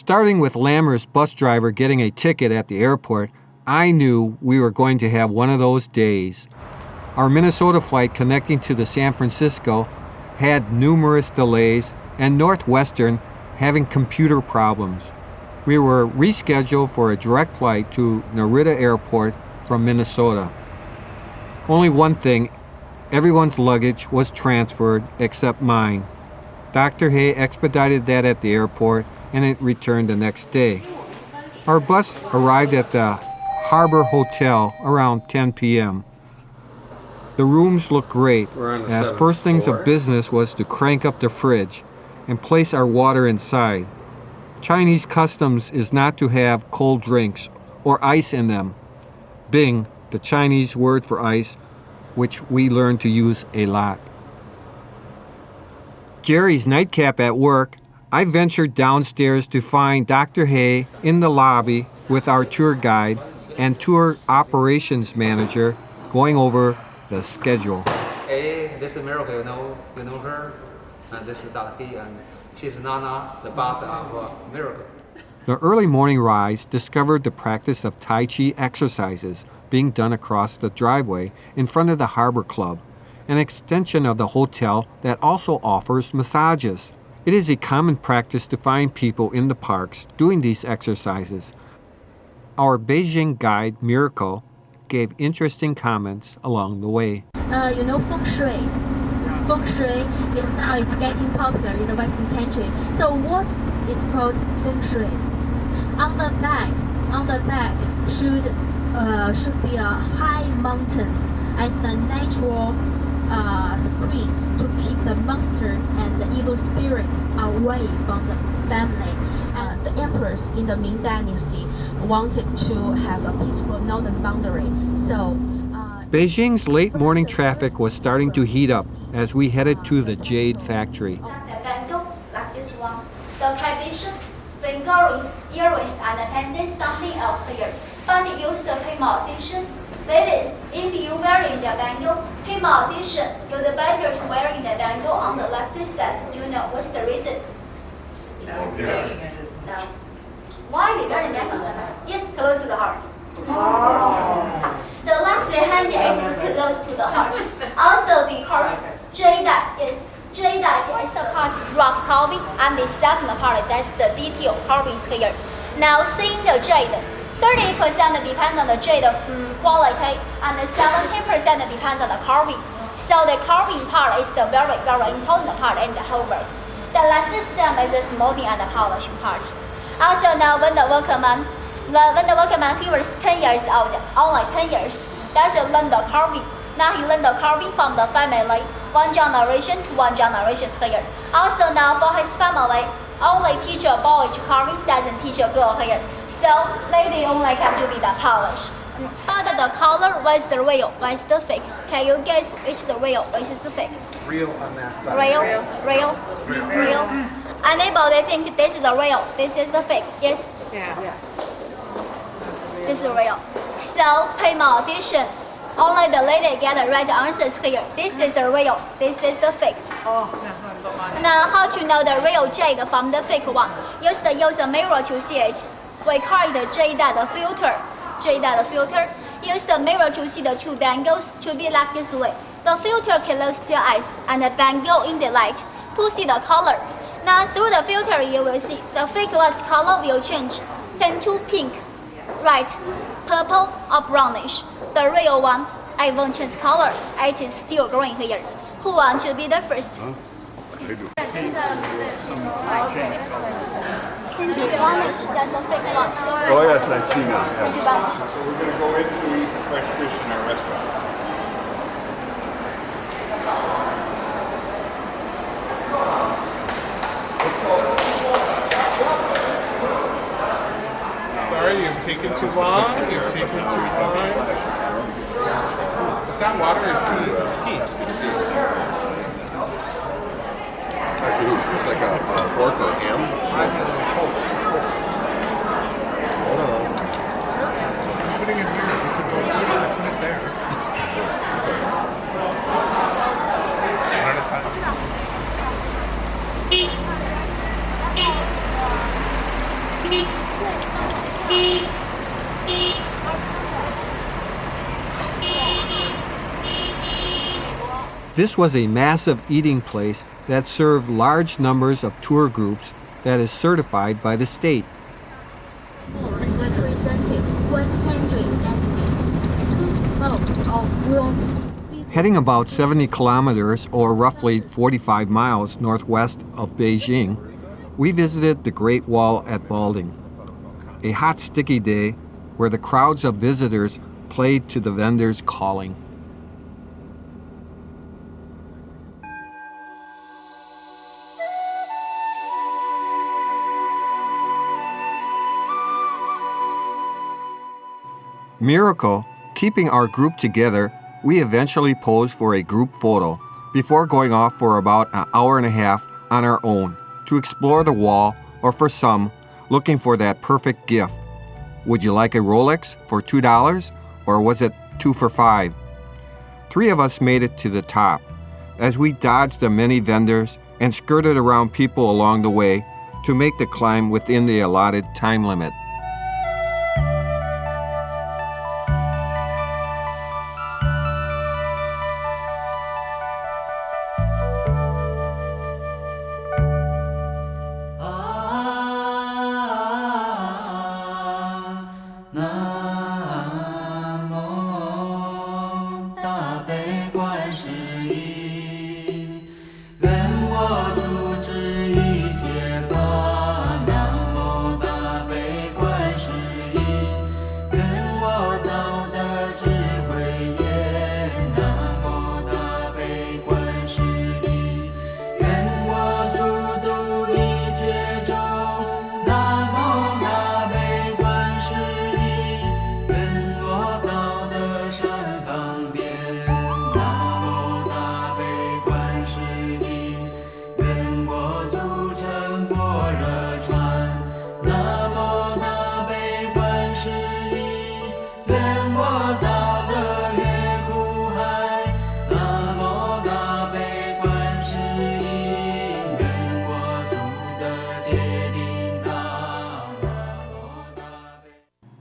Starting with Lammer's bus driver getting a ticket at the airport, I knew we were going to have one of those days. Our Minnesota flight connecting to the San Francisco had numerous delays, and Northwestern having computer problems. We were rescheduled for a direct flight to Narita Airport from Minnesota. Only one thing, everyone's luggage was transferred except mine. Dr. Hay expedited that at the airport, and it returned the next day. Our bus arrived at the Harbor Hotel around 10 p.m. The rooms looked great, as first things of business was to crank up the fridge and place our water inside. Chinese customs is not to have cold drinks or ice in them. Bing, the Chinese word for ice, which we learned to use a lot. Jerry's nightcap at work, I ventured downstairs to find Dr. Hay in the lobby with our tour guide and tour operations manager going over the schedule. Hey, this is Miracle, you know her? And this is Dr. Hay, and she's Nana, the boss of Miracle. The early morning rise discovered the practice of Tai Chi exercises being done across the driveway in front of the Harbor Club, an extension of the hotel that also offers massages. It is a common practice to find people in the parks doing these exercises. Our Beijing guide, Miracle, gave interesting comments along the way. Feng Shui. Feng Shui now is getting popular in the Western country. So what is called Feng Shui? On the back should be a high mountain as the natural screen to keep the monster and the evil spirits away from the family. The emperors in the Ming Dynasty wanted to have a peaceful northern boundary. So Beijing's late morning traffic was starting to heat up as we headed to the Jade Factory. Like this one. The cavitation, fingerrings, earrings, and pendants, something else here. But it used the pigmentation. Ladies, if you wearing the bangle, pigmentation, you'd better to wearing the bangle on the left side. Do you know what's the reason? No. Why we wearing bangle? Yes, close to the heart. Oh. The left hand is close to the heart. Also because jade is the part rough carving, and the second part that's the detail carvings here. Now seeing the jade, 30% depends on the jade quality, and 17% depends on the carving. So the carving part is the very, very important part in the whole work. The last step is the smoothing and the polishing part. Also now when the workman he was 10 years old, only 10 years, that's learn the carving. Now he learned the carving from the family, one generation to one generation here. Also now for his family, only teach a boy to carving, doesn't teach a girl here. So lady only can to be the polish. But the color was the real, was the fake. Can you guess which the real, which is the fake? Real on that side. Real. Anybody think this is the real, this is the fake? Yes? Yeah. Yes. This is real. So pay more attention. Only the lady get the right answers here. This is the real, this is the fake. Now how to know the real jade from the fake one? Use a mirror to see it. We call it jade filter. Jade filter. Use the mirror to see the two bangles to be like this way. The filter close to your eyes and the bangle in the light to see the color. Now through the filter you will see the fake one's color will change. Turn to pink, red, purple or brownish. The real one, I won't change color. It is still green here. Who wants to be the first? I do. Brownish, that's the fake one. Oh yes, I see now. Yes. Brownish. We're going to go in to eat fresh fish in our restaurant. Sorry, you've taken too long. You've taken too long. Is that water or tea? Is this like a pork or ham? I'm putting it here. You could go put it there. This was a massive eating place that served large numbers of tour groups that is certified by the state. Represented 100 enemies, 2 smokes of wolves. Heading about 70 kilometers or roughly 45 miles northwest of Beijing, we visited the Great Wall at Balding. A hot, sticky day where the crowds of visitors played to the vendors' calling. Miracle, keeping our group together, we eventually posed for a group photo before going off for about an hour and a half on our own to explore the wall, or for some, looking for that perfect gift. Would you like a Rolex for $2, or was it 2 for $5? 3 of us made it to the top as we dodged the many vendors and skirted around people along the way to make the climb within the allotted time limit.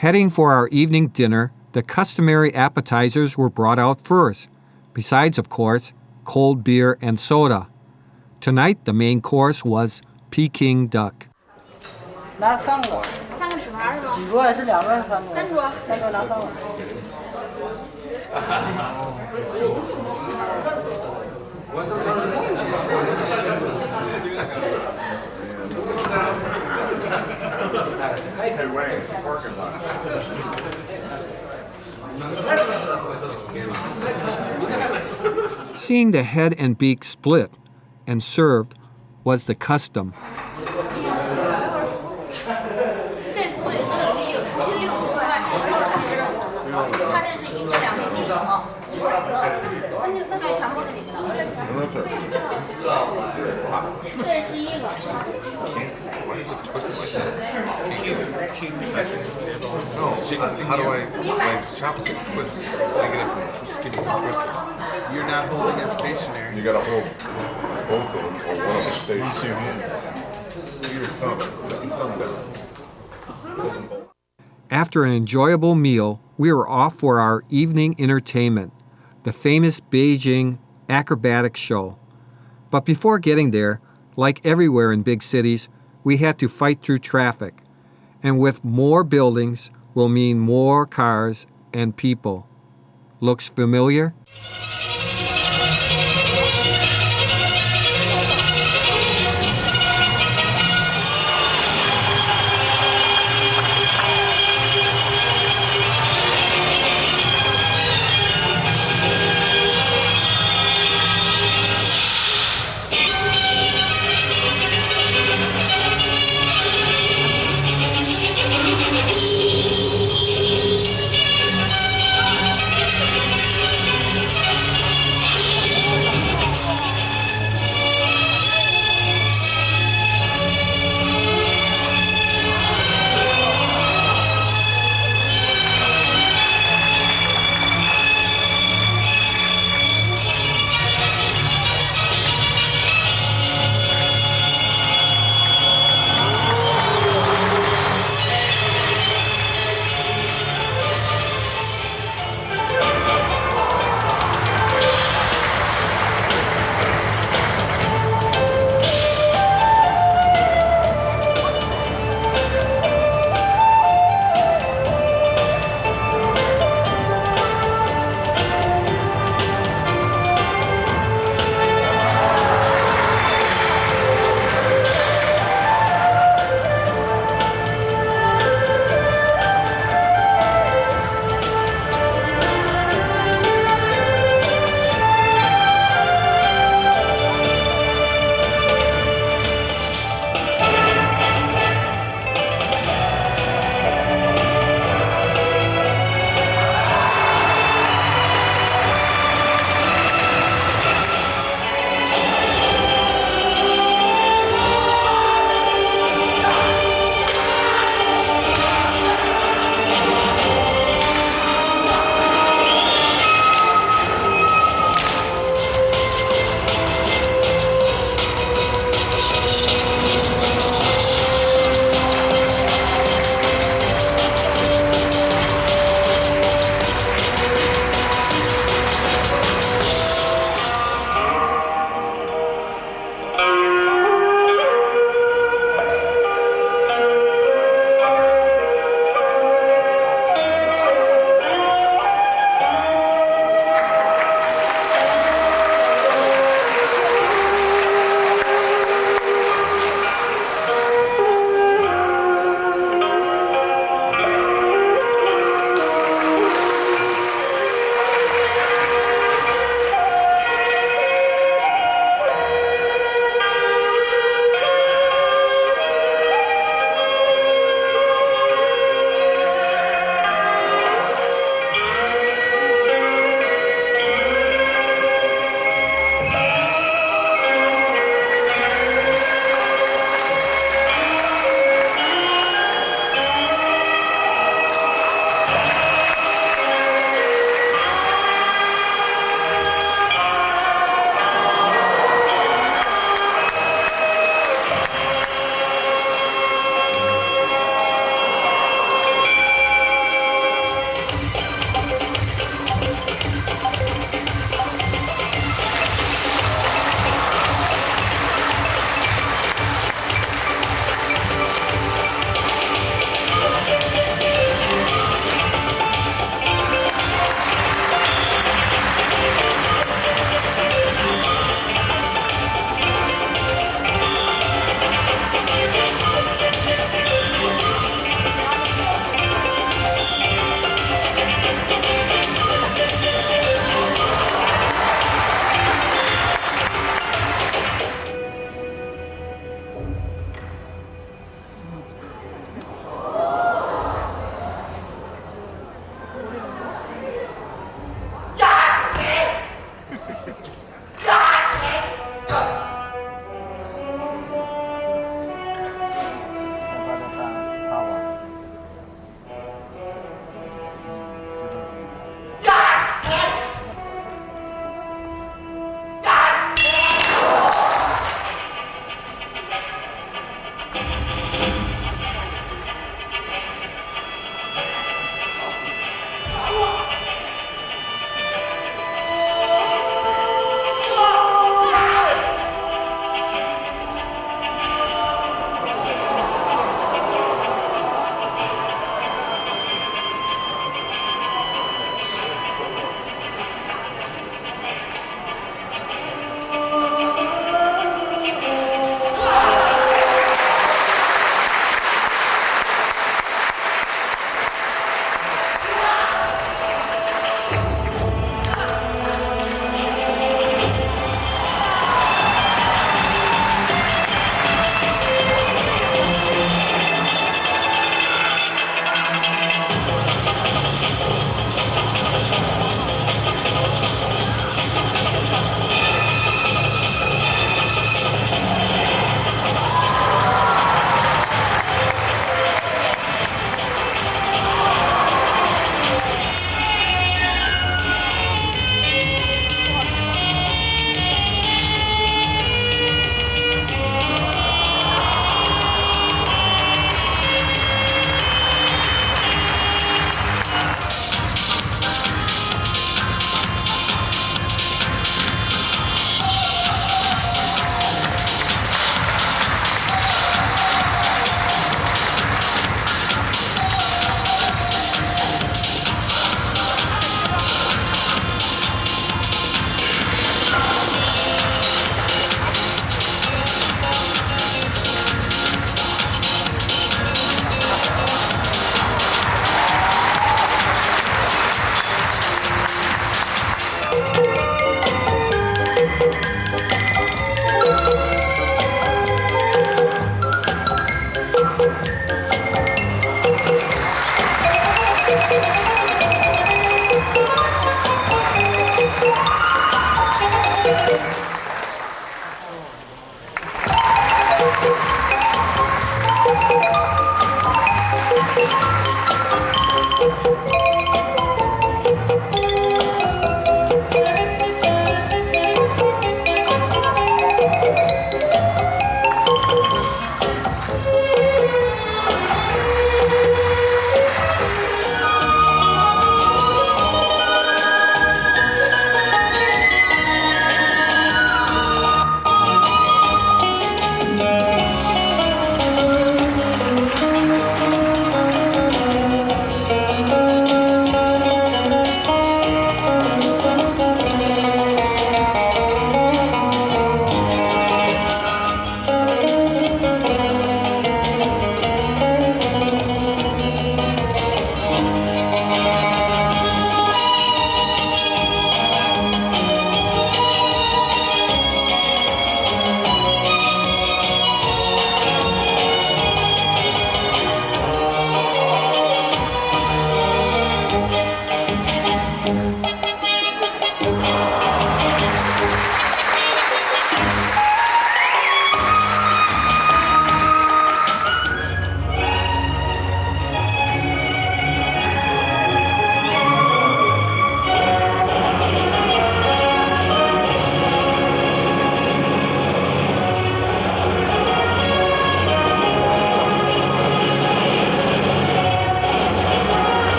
Heading for our evening dinner, the customary appetizers were brought out first, besides, of course, cold beer and soda. Tonight, the main course was Peking duck. 拿3个3个纸盘是吗？几桌是2桌还是3桌3桌。 3桌拿3个 Seeing the head and beak split and served was the custom. 这库里所有东西有除去6之外，是所有的配置。它这是1至2个地方，1个可乐，那所以全部是你们的。这是11个。 No, how do I, like, chopstick twist, negative from keep it from twisting. You're not holding it stationary. You gotta hold both of them, or one of them stays. Your thumb down. After an enjoyable meal, we were off for our evening entertainment, the famous Beijing acrobatic show. But before getting there, like everywhere in big cities, we had to fight through traffic. And with more buildings will mean more cars and people. Looks familiar?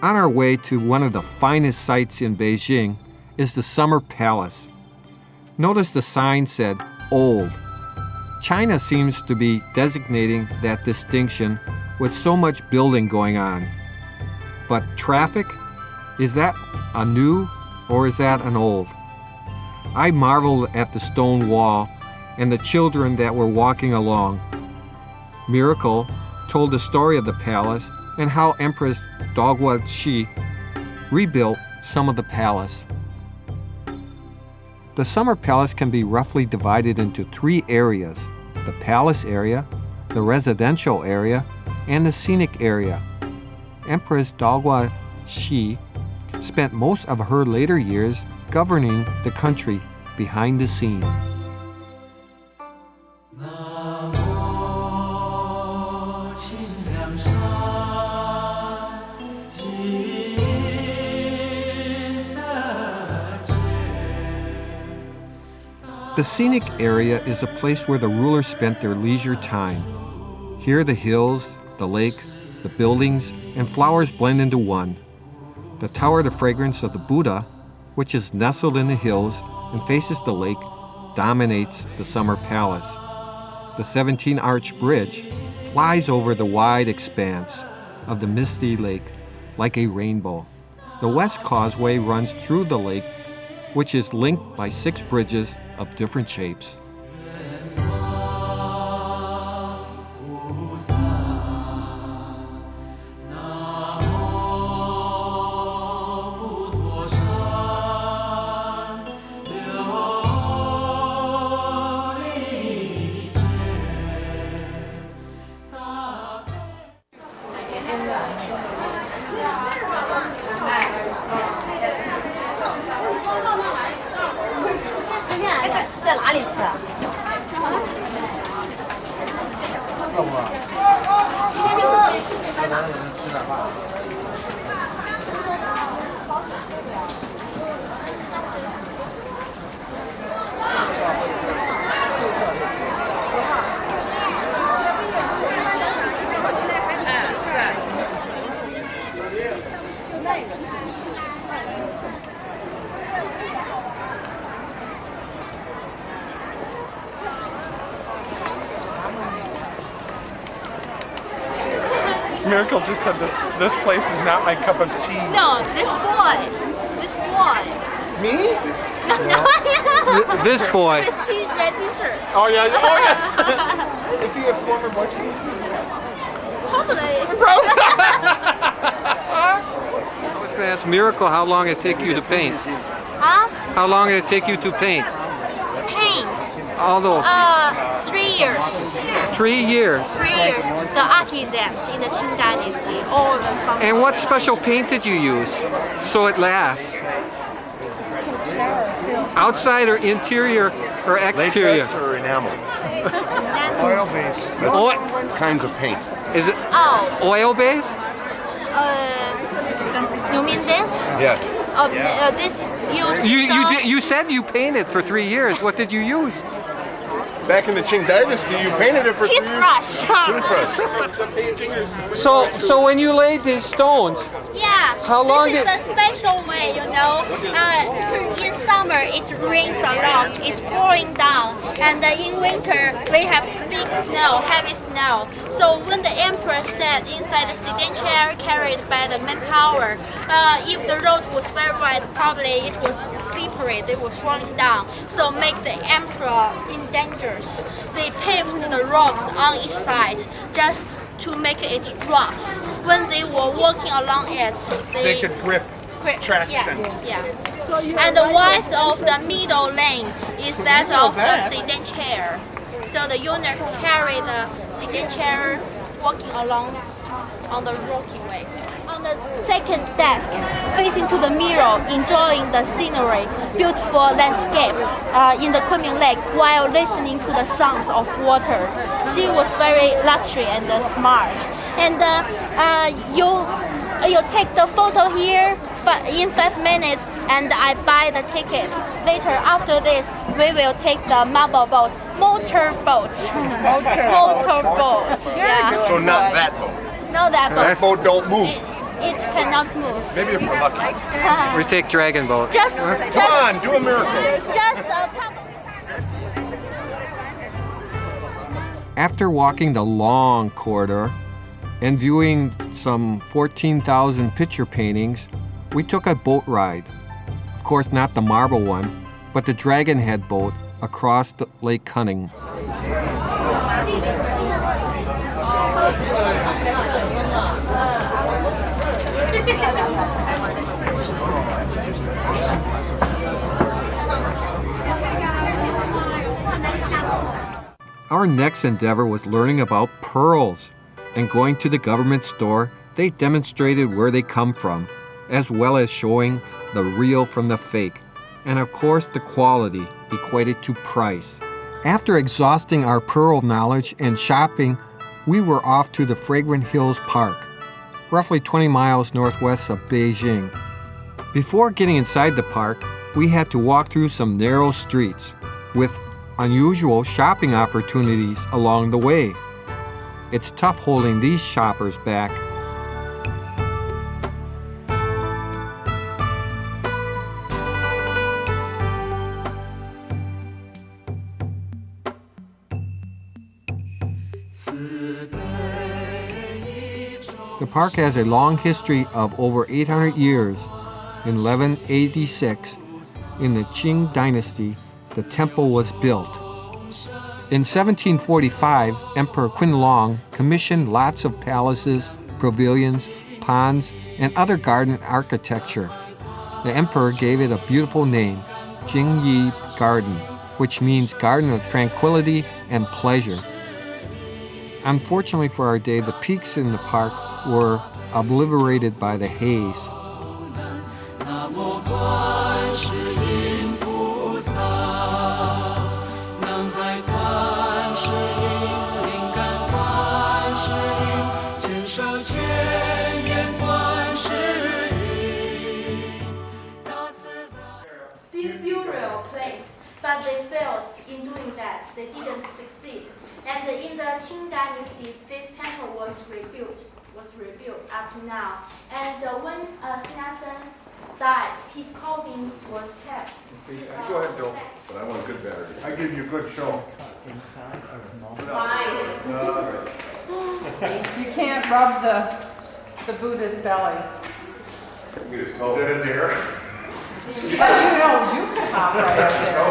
On our way to one of the finest sights in Beijing is the Summer Palace. Notice the sign said old. China seems to be designating that distinction with so much building going on. But traffic? Is that a new or is that an old? I marveled at the stone wall and the children that were walking along. Miracle told the story of the palace and how Empress Zautcke rebuilt some of the palace. The summer palace can be roughly divided into 3 areas: the palace area, the residential area, and the scenic area. Empress Daogua Shi spent most of her later years governing the country behind the scenes. The scenic area is a place where the rulers spent their leisure time. Here the hills, the lake, the buildings, and flowers blend into one. The Tower of Fragrance of the Buddha, which is nestled in the hills and faces the lake, dominates the summer palace. The 17-arch bridge flies over the wide expanse of the misty lake like a rainbow. The West Causeway runs through the lake, which is linked by 6 bridges of different shapes. Miracle just said this place is not my cup of tea. No, this boy. Me? This boy. This red t-shirt. Oh yeah, oh yeah. Is he a former boyfriend? Probably. I was going to ask Miracle how long it take you to paint. Huh? How long did it take you to paint? Paint. All those 3 years. 3 years. 3 years. The artisans in the Qing Dynasty, all of them from. And what special paint did you use so it lasts? Outside or interior or exterior? Latex or enamel? Oil base. Oil, Kinds of paint. is it Oh, oil base? you mean this? Yes. This used. You said you painted for 3 years. What did you use? Back in the Qing Dynasty, you painted it for 3 years. Toothbrush. So when you laid these stones, Yeah. How long This did- is a special way, you know. In summer it rains a lot. It's pouring down, and in winter we have big snow, heavy snow. So when the emperor sat inside the sedan chair carried by the manpower, if the road was very wide, probably it was slippery. They were falling down. So make the emperor in dangers. They paved the rocks on each side just to make it rough. When they were walking along it, They could grip traction. Yeah. And the width of the middle lane is that of the sedan chair. So the eunuch carry the sedan chair walking along on the rocky way. On the second desk, facing to the mirror, enjoying the scenery, beautiful landscape in the Kunming Lake while listening to the sounds of water. She was very luxury and smart. And you take the photo here in 5 minutes, and I buy the tickets. Later, after this, we will take the marble boat, motor boat. Motor boat. Yeah. So not that boat. No, that boat. That boat don't move. It cannot move. Maybe if we're lucky. we take dragon boat. Come on, do a miracle. Just a couple. After walking the long corridor and viewing some 14,000 picture paintings, we took a boat ride. Of course, not the marble one, but the dragon head boat across the Lake Cunning. Our next endeavor was learning about pearls, and going to the government store, they demonstrated where they come from, as well as showing the real from the fake, and of course the quality equated to price. After exhausting our pearl knowledge and shopping, we were off to the Fragrant Hills Park, roughly 20 miles northwest of Beijing. Before getting inside the park, we had to walk through some narrow streets with unusual shopping opportunities along the way. It's tough holding these shoppers back. The park has a long history of over 800 years. In 1186, in the Qing dynasty, the temple was built. In 1745, Emperor Qianlong commissioned lots of palaces, pavilions, ponds, and other garden architecture. The emperor gave it a beautiful name, Jingyi Garden, which means garden of tranquility and pleasure. Unfortunately for our day, the peaks in the park were obliterated by the haze. Burial place, but they failed in doing that. They didn't succeed. And in the Qing dynasty, this temple was rebuilt up to now. And when Xinashen died, his coffin was kept. Go ahead, Bill. But I want good batteries. I give you a good show. You can't rub the Buddha's belly. Is that a dare? But you can hop right up there. Oh.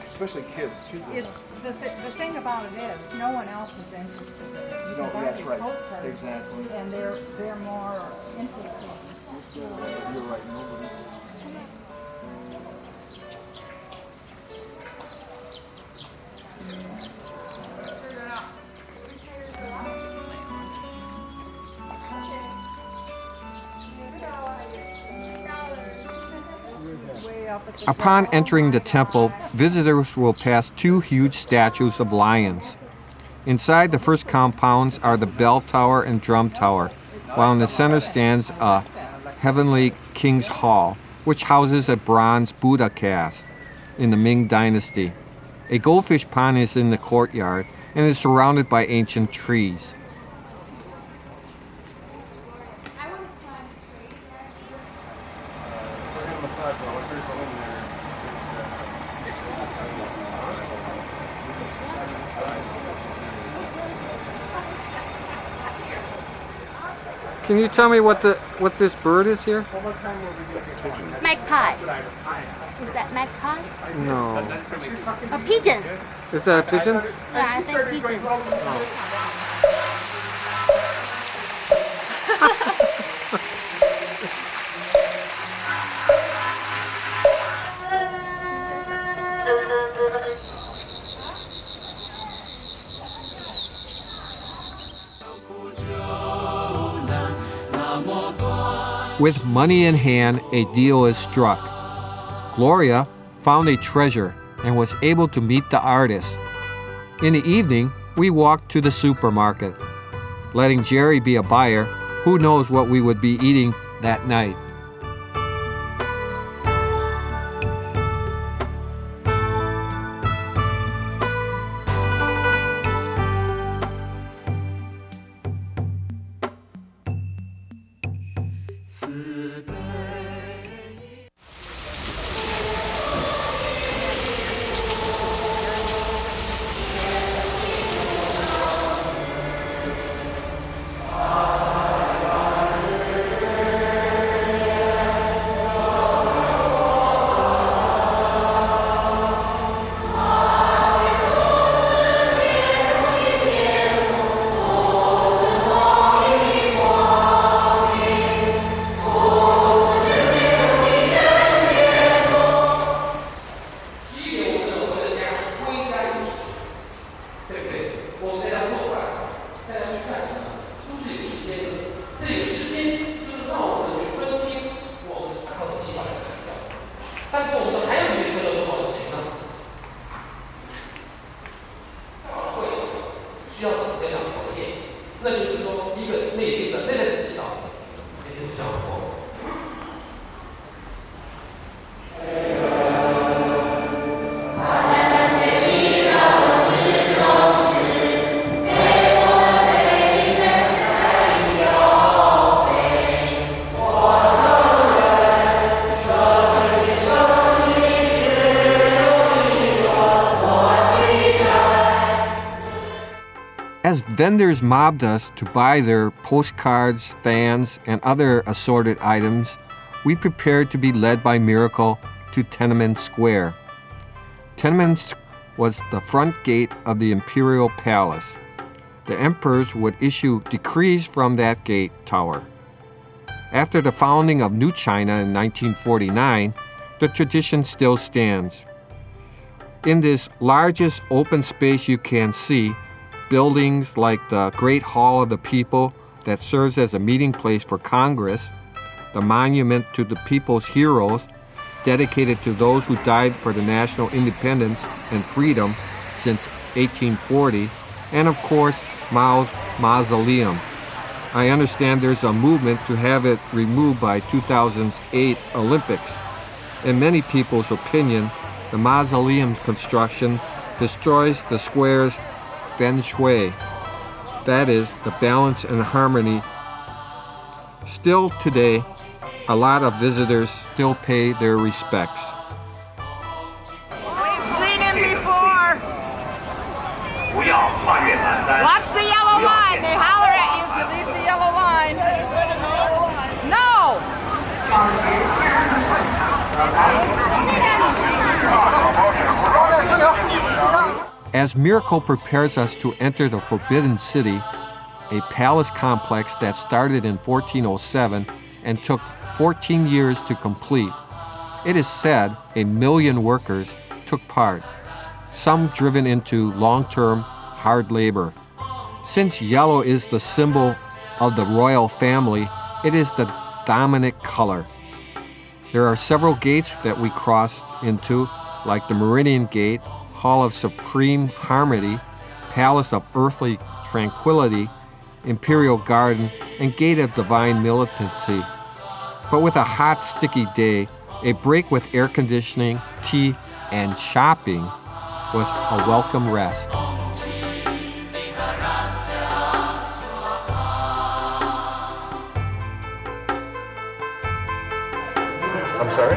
Especially kids. It's the thing about it is, no one else is interested in it. You No, can buy that's these right. postcards, Exactly. and they're more interesting. You're right. Nobody. Upon entering the temple, visitors will pass two huge statues of lions. Inside the first compounds are the bell tower and drum tower, while in the center stands a heavenly king's hall, which houses a bronze Buddha cast in the Ming dynasty. A goldfish pond is in the courtyard and is surrounded by ancient trees. Can you tell me what this bird is here? Magpie. Is that magpie? No. A pigeon. Is that a pigeon? Yeah, I think pigeon. With money in hand, a deal is struck. Gloria found a treasure and was able to meet the artist. In the evening, we walked to the supermarket. Letting Jerry be a buyer, who knows what we would be eating that night. vendors mobbed us to buy their postcards, fans, and other assorted items, we prepared to be led by miracle to Tiananmen Square. Tiananmen was the front gate of the imperial palace. The emperors would issue decrees from that gate tower. After the founding of New China in 1949, the tradition still stands. In this largest open space you can see, buildings like the Great Hall of the People that serves as a meeting place for Congress, the monument to the people's heroes dedicated to those who died for the national independence and freedom since 1840, and of course, Mao's mausoleum. I understand there's a movement to have it removed by 2008 Olympics. In many people's opinion, the mausoleum's construction destroys the square's feng shui, that is, the balance and harmony. Still today, a lot of visitors still pay their respects. We've seen him before. Watch the yellow line. They holler at you if you leave the yellow line. No! As Miracle prepares us to enter the Forbidden City, a palace complex that started in 1407 and took 14 years to complete, it is said 1 million workers took part, some driven into long-term hard labor. Since yellow is the symbol of the royal family, it is the dominant color. There are several gates that we crossed into, like the Meridian Gate, Hall of Supreme Harmony, Palace of Earthly Tranquility, Imperial Garden, and Gate of Divine Militancy. But with a hot, sticky day, a break with air conditioning, tea, and shopping was a welcome rest. I'm sorry?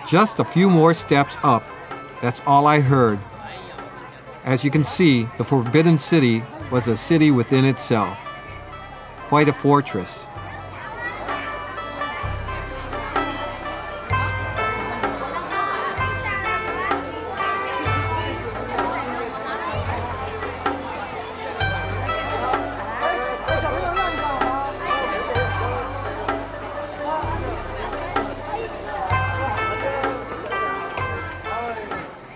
Just a few more steps up. That's all I heard. As you can see, the Forbidden City was a city within itself. Quite a fortress.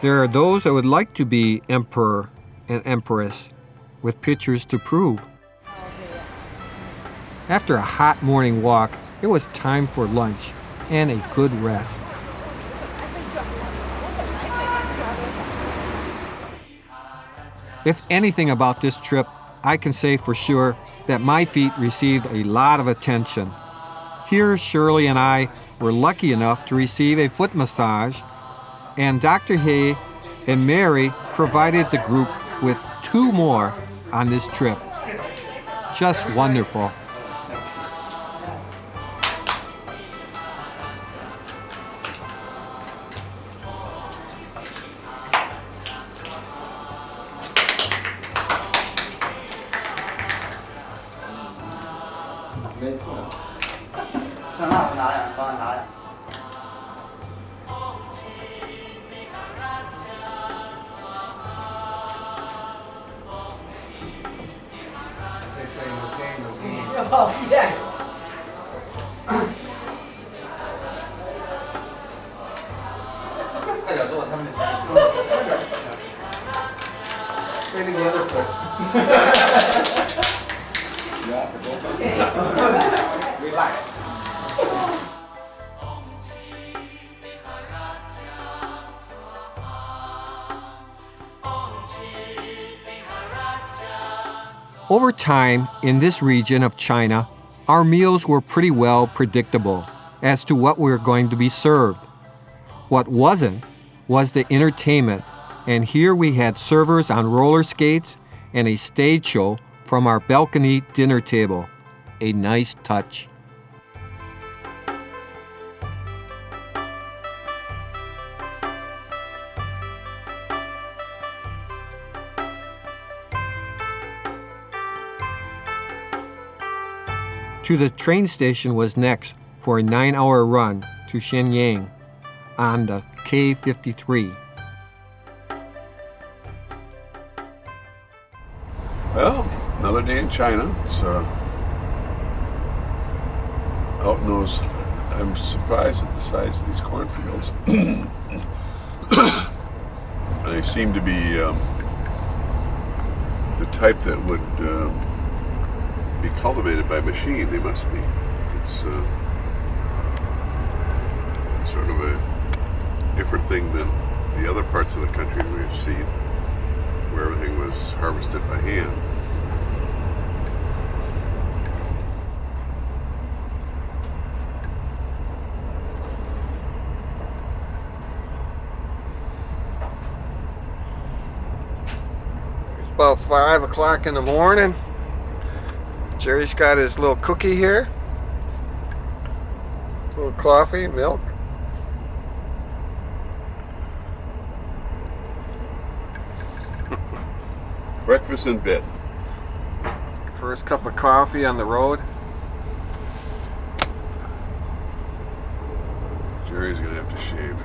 There are those that would like to be emperor and empress with pictures to prove. After a hot morning walk, it was time for lunch and a good rest. If anything about this trip, I can say for sure that my feet received a lot of attention. Here, Shirley and I were lucky enough to receive a foot massage, and Dr. Hay and Mary provided the group with 2 more on this trip. Just wonderful. Over time, in this region of China, our meals were pretty well predictable as to what we were going to be served. What wasn't was the entertainment, and here we had servers on roller skates and a stage show from our balcony dinner table. A nice touch. To the train station was next for a 9-hour run to Shenyang on the K53. Well, another day in China. It's out in those. I'm surprised at the size of these cornfields. They seem to be the type that would be cultivated by machine. They must be. It's sort of a different thing than the other parts of the country we've seen, where everything was harvested by hand. It's about 5 o'clock in the morning. Jerry's got his little cookie here. A little coffee, milk. Breakfast in bed. First cup of coffee on the road. Jerry's gonna have to shave.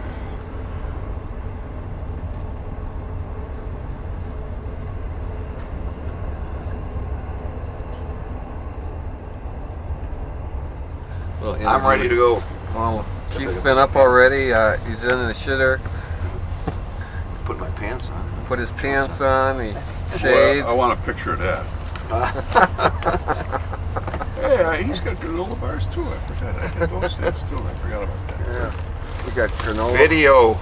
I'm ready to go. Well, Keith's been up already. He's in the shitter. Put my pants on. Put his pants on. He shaved. Well, I want a picture of that. Hey, he's got granola bars too. I forgot. I had those things too. I forgot about that. Yeah. We got granola. Video.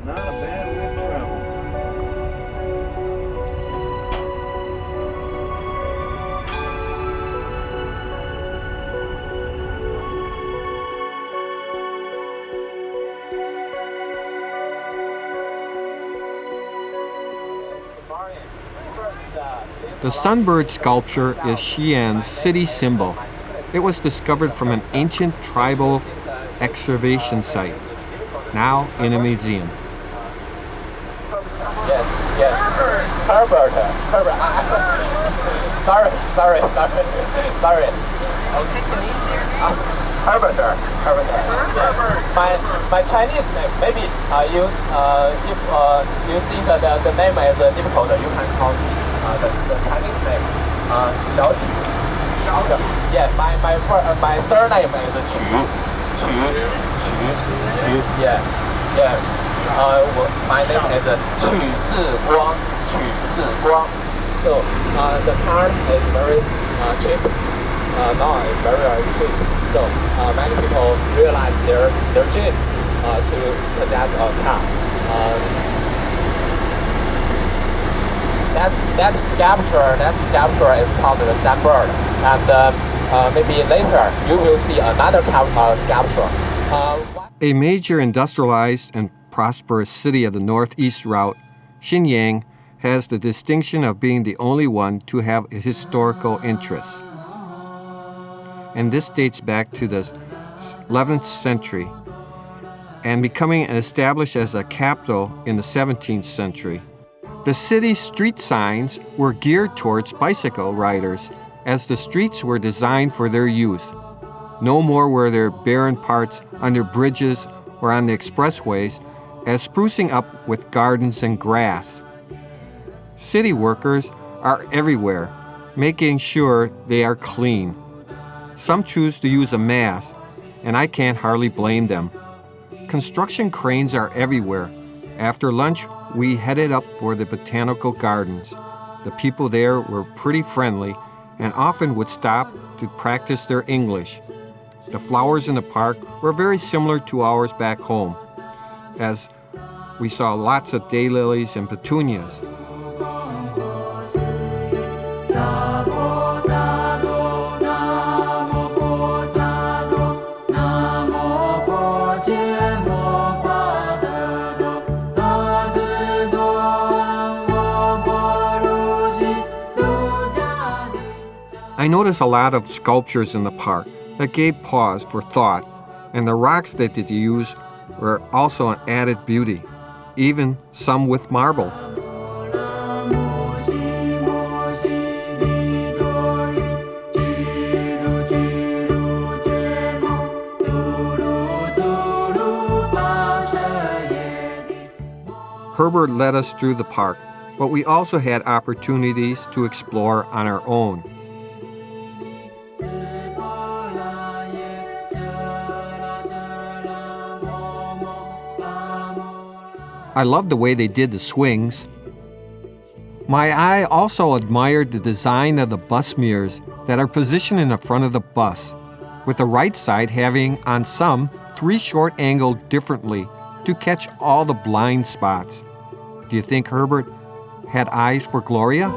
Not a bad way to travel. The sunbird sculpture is Xi'an's city symbol. It was discovered from an ancient tribal excavation site, now in a museum. Yes. Herbert. Sorry. I'll take the knees here. Herbert. Yes. My Chinese name. Maybe if you think that the name is difficult, you can call me the Chinese name. Zautcke. Yeah. My surname is Qu. Yeah. My name is Qu Ziguang. So the car is very cheap. Now it's very cheap. So many people realize their dream to possess a car. That sculpture is called the sunbird, and maybe later you will see another sculpture. A major industrialized and prosperous city of the northeast route, Shenyang has the distinction of being the only one to have a historical interest. And this dates back to the 11th century and becoming established as a capital in the 17th century. The city's street signs were geared towards bicycle riders, as the streets were designed for their use. No more were there barren parts under bridges or on the expressways, as sprucing up with gardens and grass. City workers are everywhere, making sure they are clean. Some choose to use a mask, and I can't hardly blame them. Construction cranes are everywhere. After lunch, we headed up for the botanical gardens. The people there were pretty friendly, and often would stop to practice their English. The flowers in the park were very similar to ours back home, as we saw lots of daylilies and petunias. I noticed a lot of sculptures in the park that gave pause for thought, and the rocks that they used were also an added beauty, even some with marble. Herbert led us through the park, but we also had opportunities to explore on our own. I loved the way they did the swings. My eye also admired the design of the bus mirrors that are positioned in the front of the bus, with the right side having on some 3 short angled differently to catch all the blind spots. Do you think Herbert had eyes for Gloria?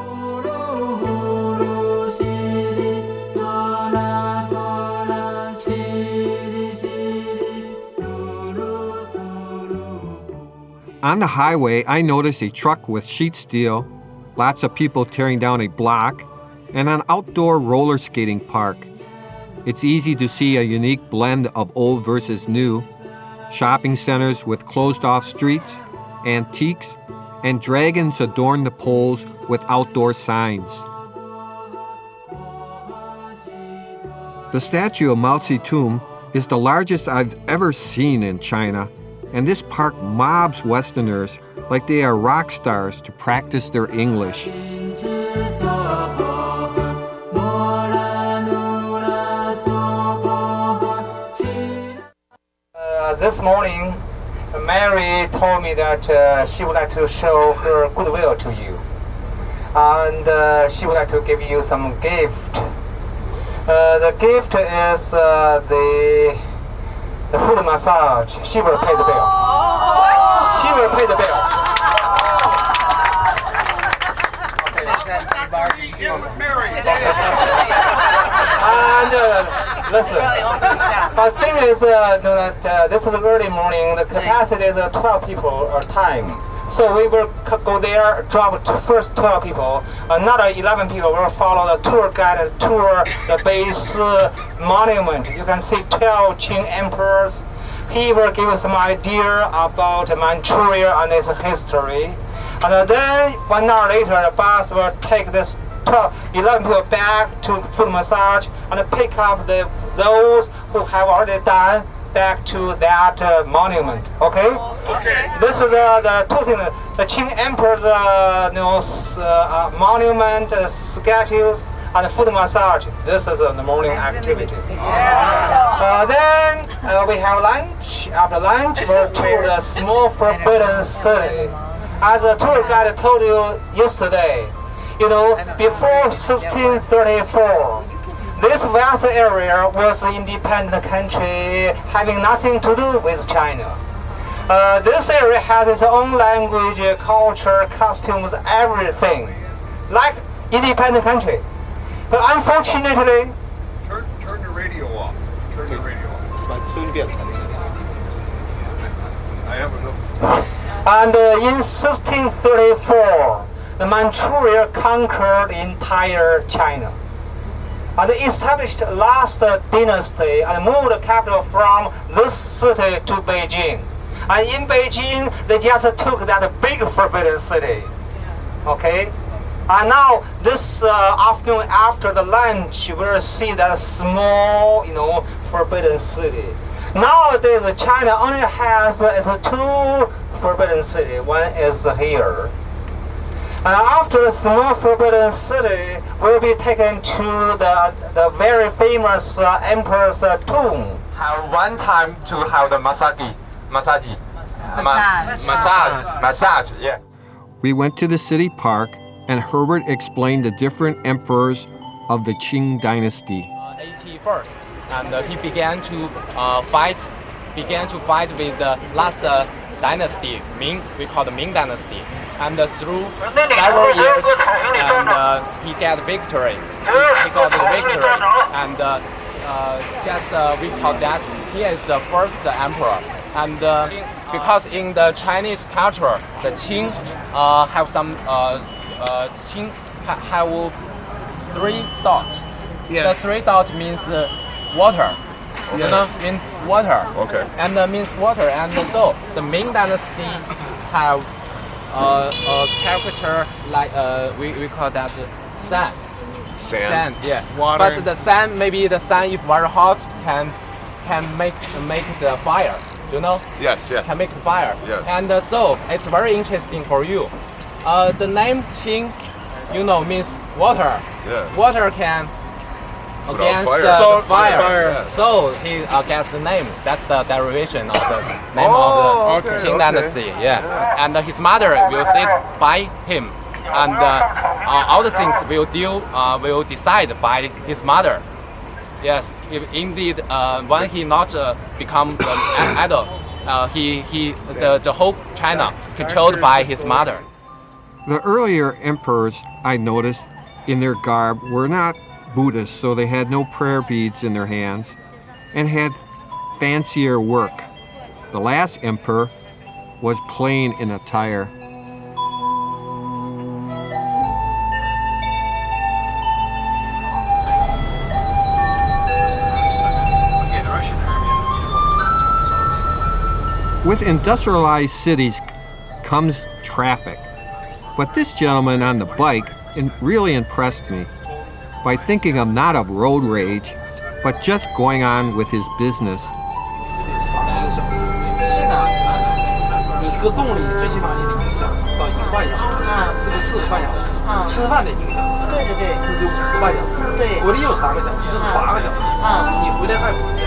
On the highway, I noticed a truck with sheet steel, lots of people tearing down a block, and an outdoor roller skating park. It's easy to see a unique blend of old versus new, shopping centers with closed-off streets, antiques, and dragons adorn the poles with outdoor signs. The statue of Mao Zedong is the largest I've ever seen in China, and this park mobs Westerners like they are rock stars to practice their English. This morning, Mary told me that she would like to show her goodwill to you, and she would like to give you some gift. The gift is the foot massage. She will pay the bill. She will pay the bill. And listen, the thing is this is early morning. The capacity is 12 people at a time. So we will go there, drop first 12 people. Another 11 people will follow the tour guide, tour the base monument. You can see 12 Qing emperors. He will give us some idea about Manchuria and its history. And then 1 hour later, the bus will take this 11 people back to foot massage and pick up those who have already done back to that monument. Okay? Okay. This is the 2 things: the Qing Emperor's monument, sketches, and the foot massage. This is the morning activity. Then we have lunch. After lunch, we'll tour the small forbidden city. As the tour guide told you yesterday, before 1634, this vast area was an independent country having nothing to do with China. This area has its own language, culture, costumes, everything, like independent country. But unfortunately, turn the radio off. Turn the radio off. But soon get. I have enough. And in 1634, the Manchuria conquered entire China. And they established last dynasty and moved the capital from this city to Beijing. And in Beijing, they just took that big forbidden city. Okay? And now this afternoon after the lunch, we'll see that small, forbidden city. Nowadays, China only has 2 forbidden cities. One is here. And after the small forbidden city, we'll be taken to the very famous emperor's tomb. Have one time to have the massage, Yeah. We went to the city park, and Herbert explained the different emperors of the Qing dynasty. 81st, and he began to fight with the last dynasty, Ming. We call the Ming dynasty, and through several years, and he got victory. He got the victory, and we call that he is the first emperor. And because in the Chinese culture, the Qing have some Qing have 3 dots. Yes. The 3 dots means water. You know, means water. Okay. And means water. And so the Ming dynasty have a character like we call that sand. Sand. Yeah. Water. But the sand, maybe the sand if very hot can make the fire. You know? Yes, yes. Can make fire. Yes. And so it's very interesting for you. The name Qing, you know, means water. Yes. Water can Put out against fire. the fire. Fire. So he gets the name. That's the derivation of the name Oh, of the okay, Qing okay. dynasty. Yeah. And his mother will sit by him, and all the things will decide by his mother. Yes, if indeed, when he not become an adult, the whole China controlled by his mother. The earlier emperors, I noticed, in their garb were not Buddhists, so they had no prayer beads in their hands and had fancier work. The last emperor was plain in attire. With industrialized cities comes traffic. But this gentleman on the bike really impressed me by thinking not of road rage, but just going on with his business. 是的，你一个洞里最起码你得1个小时到1个半小时，这个4个半小时，吃饭得1个小时，对对对，这就5个半小时，对，回来又3个小时，这是8个小时，你回来还有时间，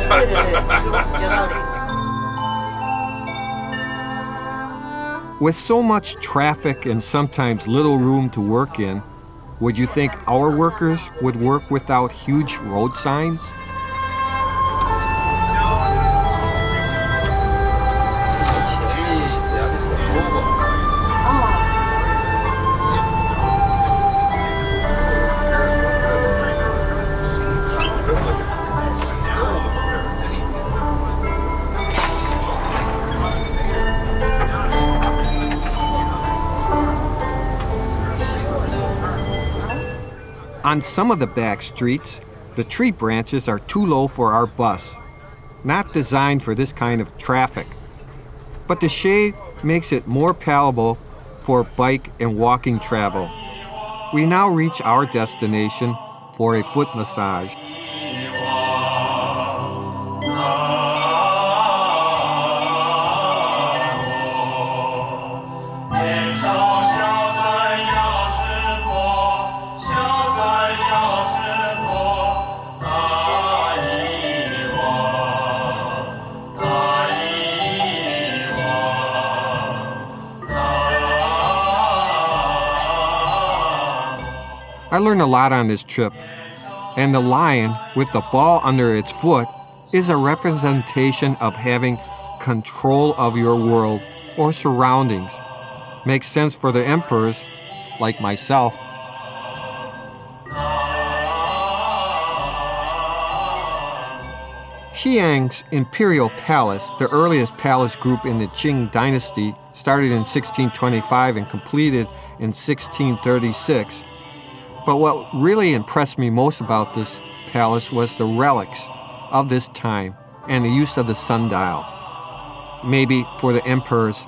对对对，有道理。 With so much traffic and sometimes little room to work in, would you think our workers would work without huge road signs? 前面实际上得审核过。 On some of the back streets, the tree branches are too low for our bus, not designed for this kind of traffic. But the shade makes it more palatable for bike and walking travel. We now reach our destination for a foot massage. I learned a lot on this trip, and the lion with the ball under its foot is a representation of having control of your world or surroundings. Makes sense for the emperors like myself. Xi'an's imperial palace, the earliest palace group in the Qing dynasty, started in 1625 and completed in 1636. But what really impressed me most about this palace was the relics of this time and the use of the sundial. Maybe for the emperors,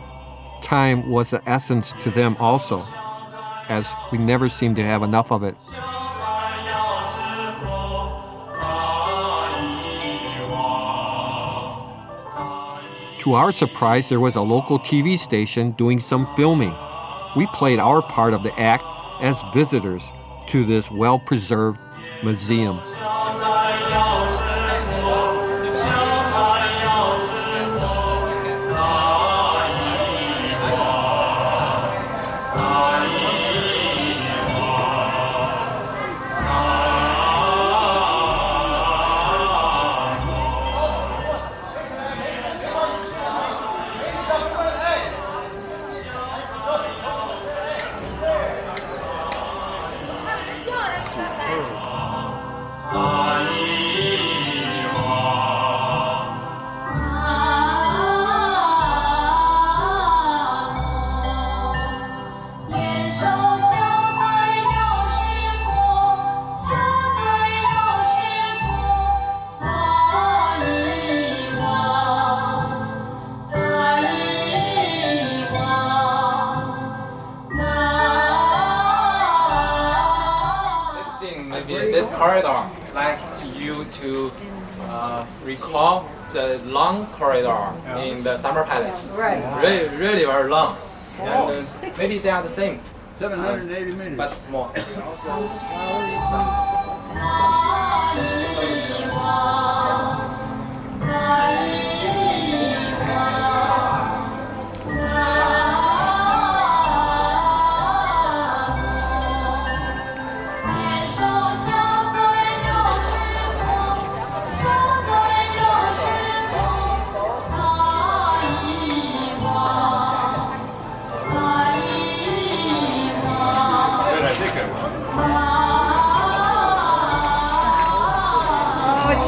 time was the essence to them also, as we never seem to have enough of it. To our surprise, there was a local TV station doing some filming. We played our part of the act as visitors to this well-preserved museum. corridor like you to recall the long corridor in the Summer Palace. Right. Really, really very long. And maybe they are the same. 780 meters. But small. Oh,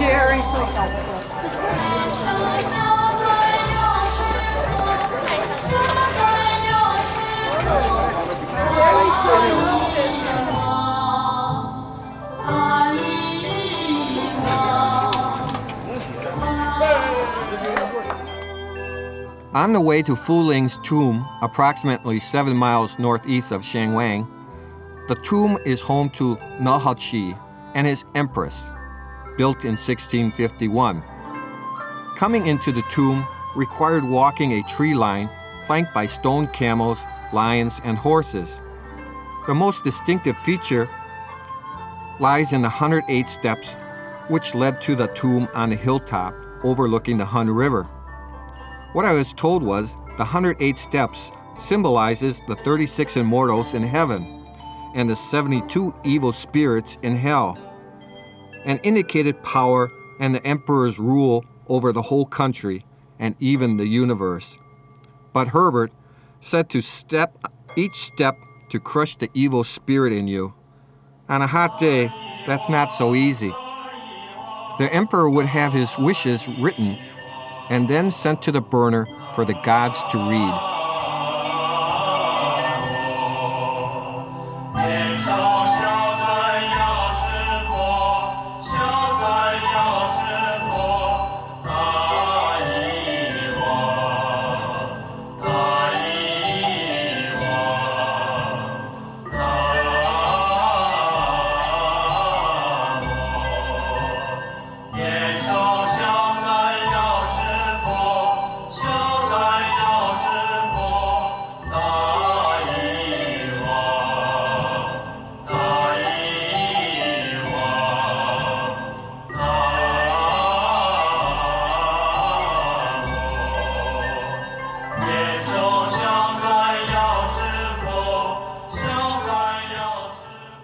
Jerry, so helpful. On the way to Fu Ling's tomb, approximately 7 miles northeast of Shangwang, the tomb is home to Nahachi and his empress, built in 1651. Coming into the tomb required walking a tree line flanked by stone camels, lions, and horses. The most distinctive feature lies in the 108 steps which led to the tomb on a hilltop overlooking the Han River. What I was told was the 108 steps symbolizes the 36 immortals in heaven and the 72 evil spirits in hell, and indicated power and the emperor's rule over the whole country and even the universe. But Herbert said to step each step to crush the evil spirit in you. On a hot day, that's not so easy. The emperor would have his wishes written and then sent to the burner for the gods to read.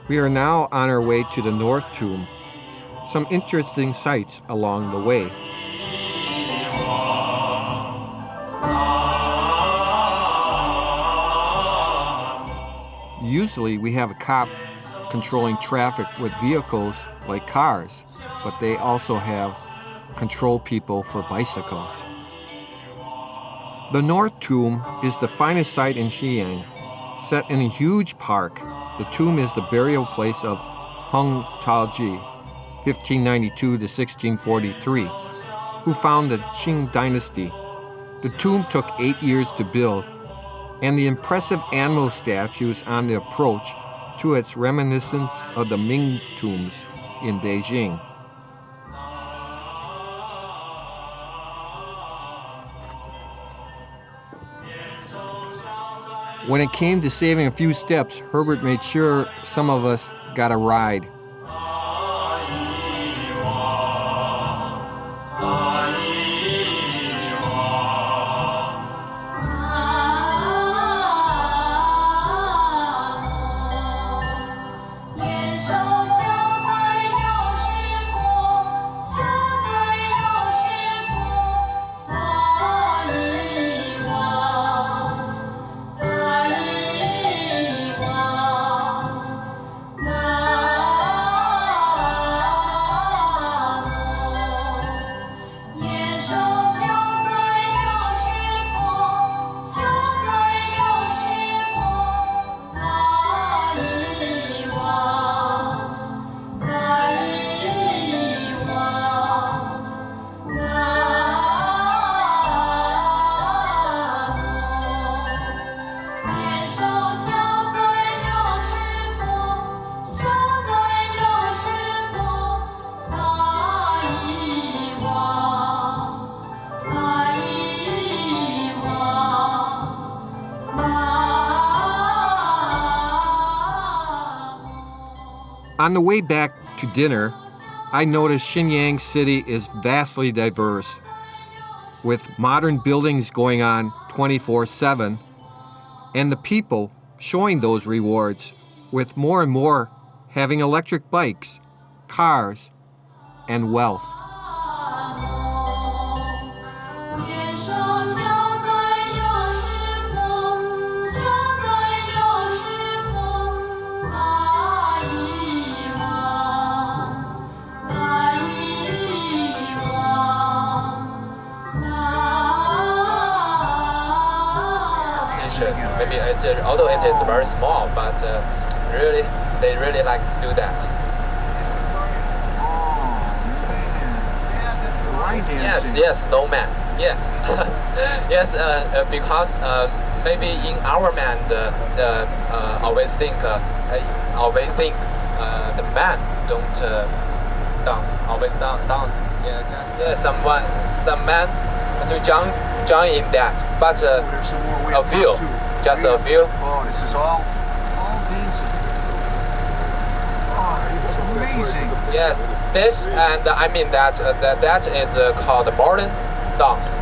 We are now on our way to the North Tomb. Some interesting sights along the way. Usually we have a cop controlling traffic with vehicles like cars, but they also have control people for bicycles. The North Tomb is the finest site in Xi'an, set in a huge park. The tomb is the burial place of Heng Taoji, 1592 to 1643, who founded the Qing dynasty. The tomb took 8 years to build, and the impressive animal statues on the approach to its reminiscence of the Ming tombs in Beijing. When it came to saving a few steps, Herbert made sure some of us got a ride. On the way back to dinner, I noticed Shenyang City is vastly diverse, with modern buildings going on 24/7, and the people showing those rewards, with more and more having electric bikes, cars, and wealth. Maybe although it is very small, but really they really like to do that. Yes, snowman. Yeah, yes, because maybe in our mind always think the man don't dance, always dance. Yeah, just some man to join in that, but a few, just a few. Oh, this is all dancing. Oh, it's amazing. Yes, this and I mean that that is called modern dance,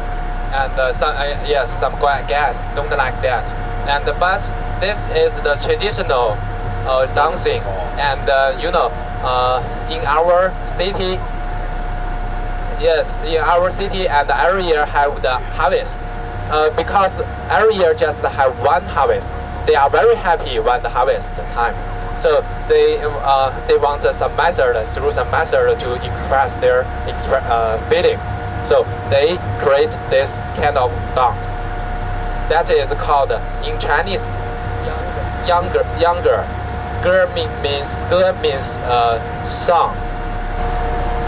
and some guys don't like that, and but this is the traditional dancing, and in our city. Yes, in our city and every year have the harvest. Because every year just have one harvest. They are very happy when the harvest time. So they want some method, through some method to express their feeling. So they create this kind of dance. That is called in Chinese younger. Ge means song.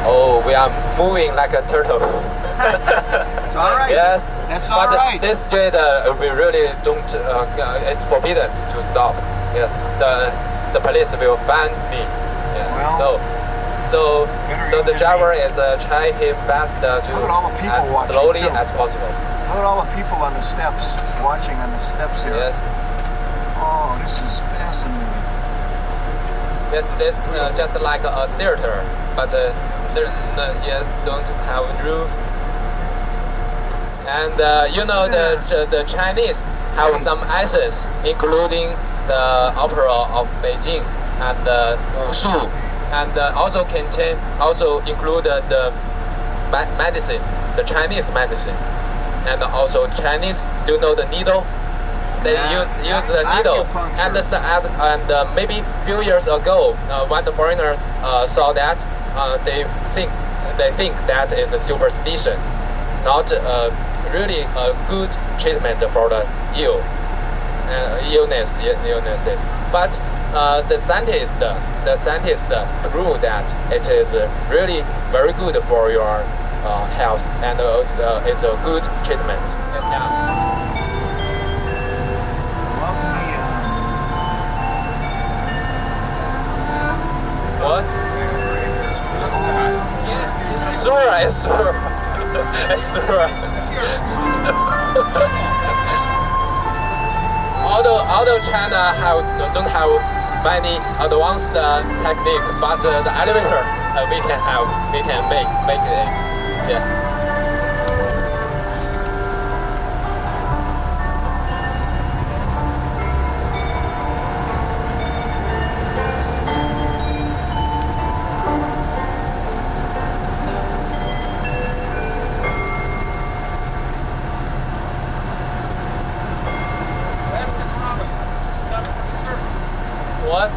Oh, we are moving like a turtle. It's all right. Yes. That's all right. This street, we really don't. It's forbidden to stop. Yes. The police will find me. Yes. Well, so the driver is trying his best to as slowly as possible. Look at all the people on the steps, watching on the steps here. Yes. Oh, this is fascinating. This just like a theater, but don't have roof. And the Chinese have some essence, including the opera of Beijing and the Wushu, and also include the medicine, the Chinese medicine, and also Chinese. Do you know the needle? They use the needle, and maybe a few years ago, when the foreigners saw that, they think that is a superstition, not really a good treatment for the illnesses. But the scientists prove that it is really very good for your health, and it's a good treatment. And now. What? Yeah, sure. Although China don't have many advanced technique, but the elevator we can make it. Yeah. What?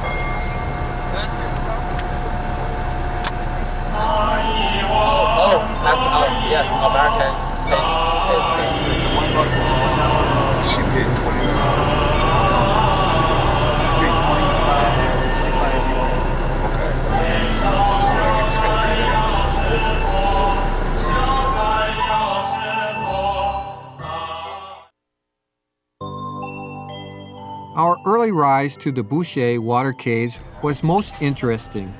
Yes, American taste. She paid 20. Paid 25. Our early rise to the Boucher water caves was most interesting,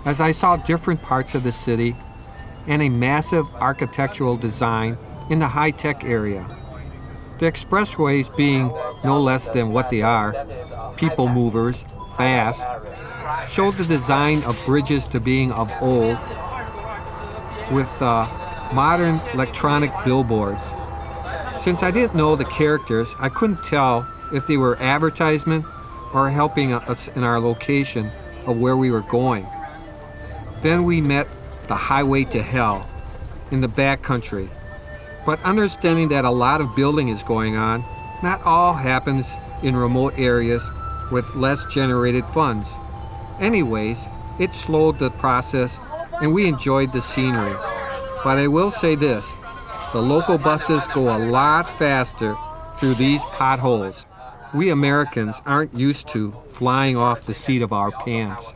as I saw different parts of the city and a massive architectural design in the high-tech area. The expressways being no less than what they are, people movers, fast, showed the design of bridges to being of old with modern electronic billboards. Since I didn't know the characters, I couldn't tell if they were advertisement or helping us in our location of where we were going. Then we met the highway to hell in the backcountry. But understanding that a lot of building is going on, not all happens in remote areas with less generated funds. Anyways, it slowed the process and we enjoyed the scenery. But I will say this, the local buses go a lot faster through these potholes. We Americans aren't used to flying off the seat of our pants.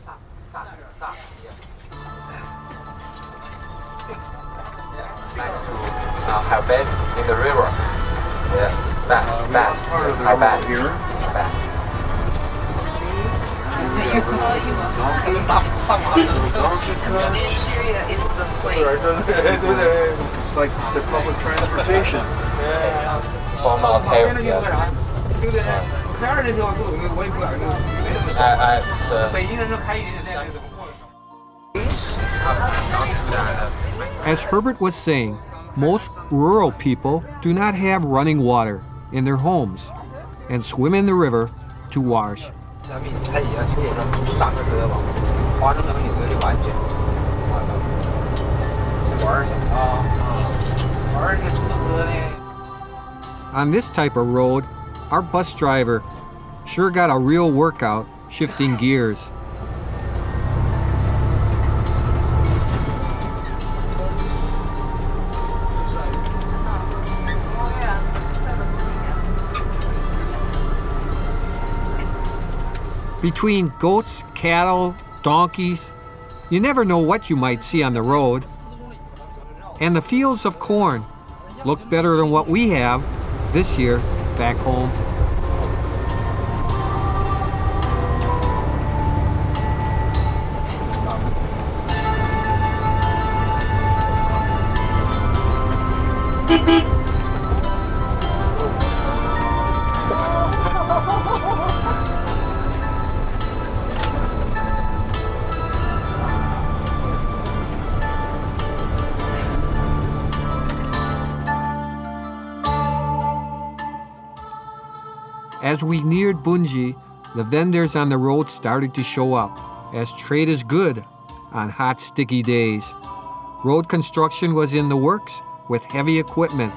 How bad in the river? Yeah, back. How bad here? Back. It's like it's the public transportation. From Ontario, yes. As Herbert was saying, most rural people do not have running water in their homes and swim in the river to wash. On this type of road, our bus driver sure got a real workout shifting gears. Between goats, cattle, donkeys, you never know what you might see on the road. And the fields of corn look better than what we have this year back home. As we neared Bunji, the vendors on the road started to show up, as trade is good on hot, sticky days. Road construction was in the works with heavy equipment,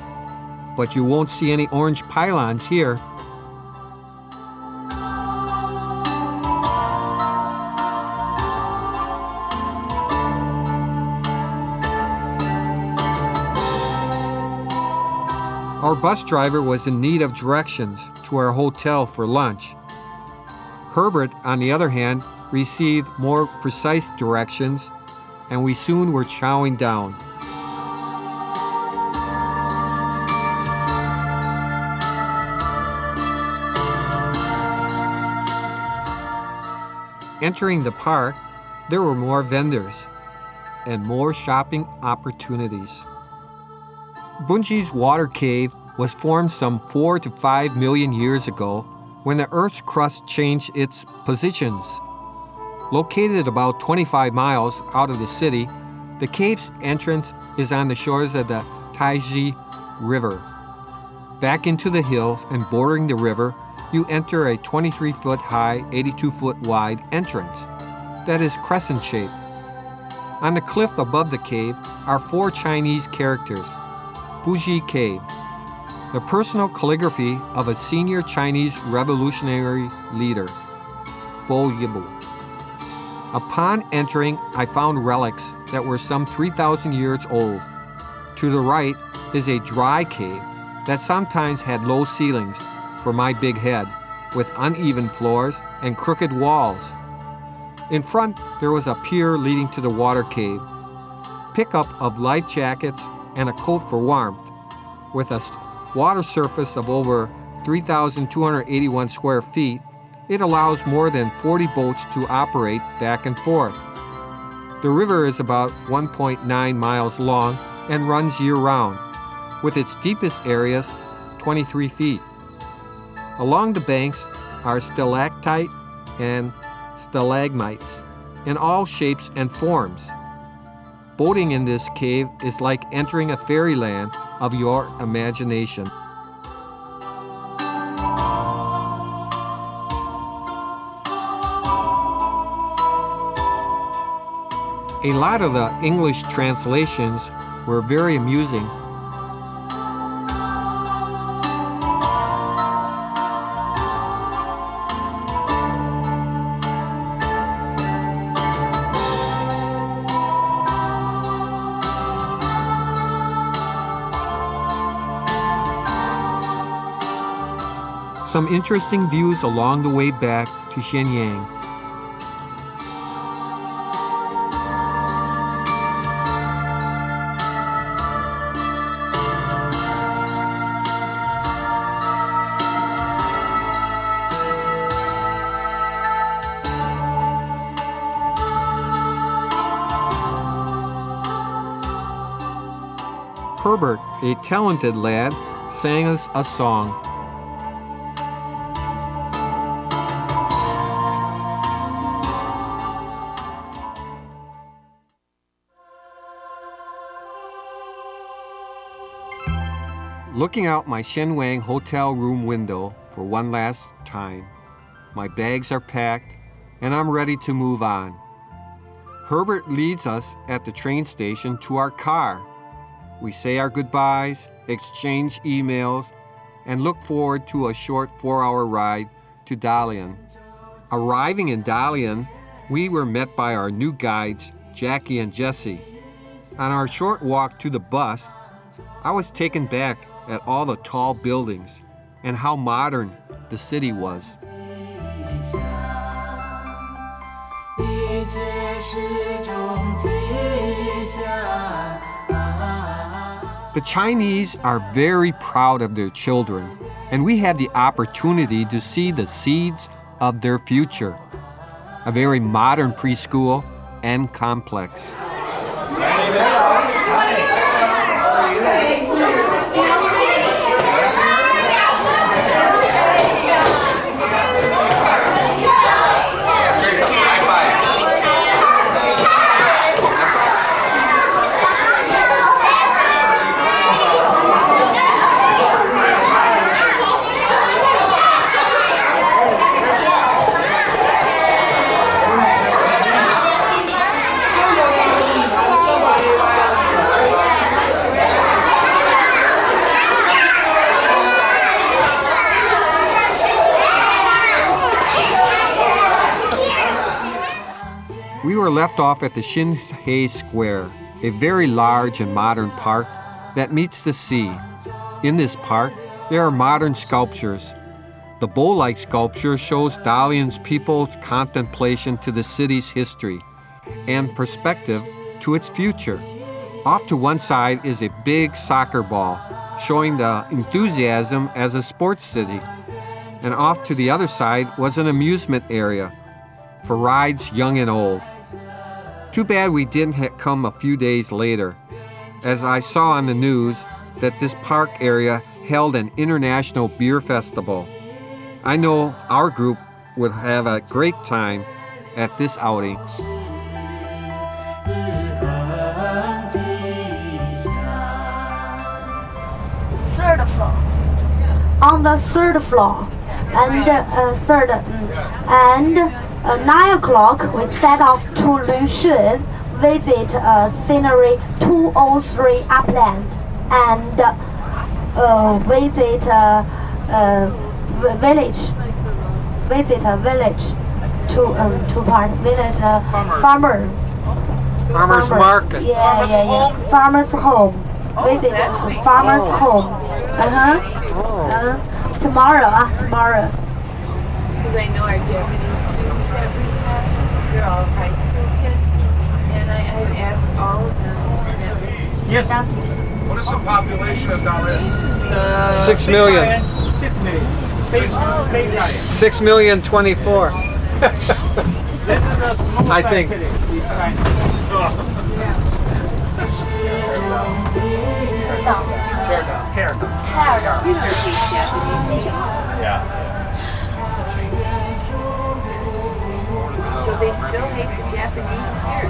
but you won't see any orange pylons here. Our bus driver was in need of directions to our hotel for lunch. Herbert, on the other hand, received more precise directions, and we soon were chowing down. Entering the park, there were more vendors and more shopping opportunities. Bunji's water cave was formed some 4 to 5 million years ago when the Earth's crust changed its positions. Located about 25 miles out of the city, the cave's entrance is on the shores of the Taiji River. Back into the hills and bordering the river, you enter a 23-foot high, 82-foot wide entrance that is crescent-shaped. On the cliff above the cave are 4 Chinese characters. Buji Cave, the personal calligraphy of a senior Chinese revolutionary leader, Bo Yibu. Upon entering, I found relics that were some 3,000 years old. To the right is a dry cave that sometimes had low ceilings for my big head, with uneven floors and crooked walls. In front, there was a pier leading to the water cave. Pickup of life jackets and a coat for warmth. With a water surface of over 3,281 square feet, it allows more than 40 boats to operate back and forth. The river is about 1.9 miles long and runs year-round, with its deepest areas 23 feet. Along the banks are stalactite and stalagmites in all shapes and forms. Boating in this cave is like entering a fairyland of your imagination. A lot of the English translations were very amusing. Some interesting views along the way back to Shenyang. Herbert, a talented lad, sang us a song. Looking out my Shenyang hotel room window for one last time, my bags are packed and I'm ready to move on. Herbert leads us at the train station to our car. We say our goodbyes, exchange emails, and look forward to a short 4-hour ride to Dalian. Arriving in Dalian, we were met by our new guides, Jackie and Jesse. On our short walk to the bus, I was taken back at all the tall buildings and how modern the city was. The Chinese are very proud of their children, and we had the opportunity to see the seeds of their future. A very modern preschool and complex. We were left off at the Xinhe Square, a very large and modern park that meets the sea. In this park, there are modern sculptures. The bow-like sculpture shows Dalian's people's contemplation to the city's history and perspective to its future. Off to one side is a big soccer ball, showing the enthusiasm as a sports city. And off to the other side was an amusement area for rides young and old. Too bad we didn't come a few days later, as I saw on the news that this park area held an international beer festival. I know our group would have a great time at this outing. Third floor. On the third floor, and 9 o'clock we set off to Lushun, visit scenery 203 upland, and visit a village to part visit farmer's market. Farmer's home. Visit farmer's home. Tomorrow. Because I know our Japanese students that we have, they're all high school kids, and I've asked all of them. Yes. What is the population of Dalian? 6 million. 6 million. 6 million 24. This is the small I think. city. still hate the Japanese here.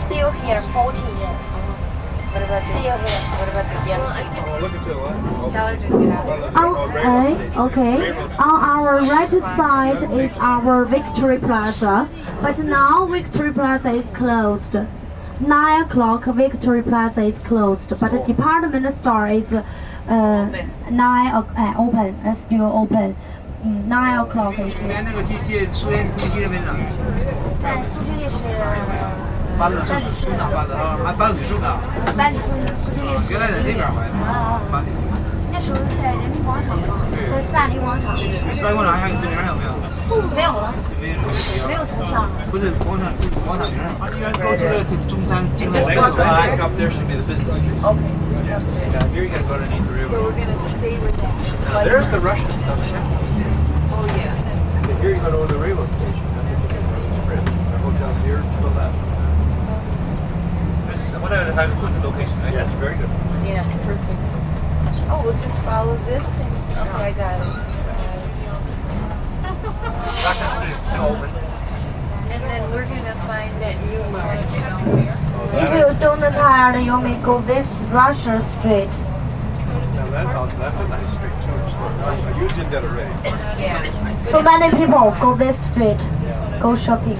Still here 40 years. What about Still here. What about the young people? Intelligent people. Okay. On our right side is our Victory Plaza, but now Victory Plaza is closed. 9 o'clock Victory Plaza is closed, but the department store is 9 still open. 9 o'clock is 连那个借苏联空袭的位置，在苏区里是把子省的把子啊，还把子省的，班里说苏区里是原来在那边吧，把子。那时候在人民广场嘛，在斯大林广场。斯大林广场还有对联有没有？没有了，没有图像了。不是广场名上，应该走这个中山。Back up there should be the business street. Okay. Now here you're gonna go underneath the So river. we're gonna stay with that. Now there's the Russian stuff. Oh yeah. So here you're going over the railroad station. That's what you're going to bridge. The hotel's here to the left. Whatever has a good location, right? Yes, very good. Yeah, perfect. Oh, we'll just follow this and oh, I got it. Russian Street is still open. And then we're gonna find that new mart, you know. If you don't tired, you may go this Russia Street. Now that's a nice street too. You did that already. Yeah. So many people go this street, go shopping.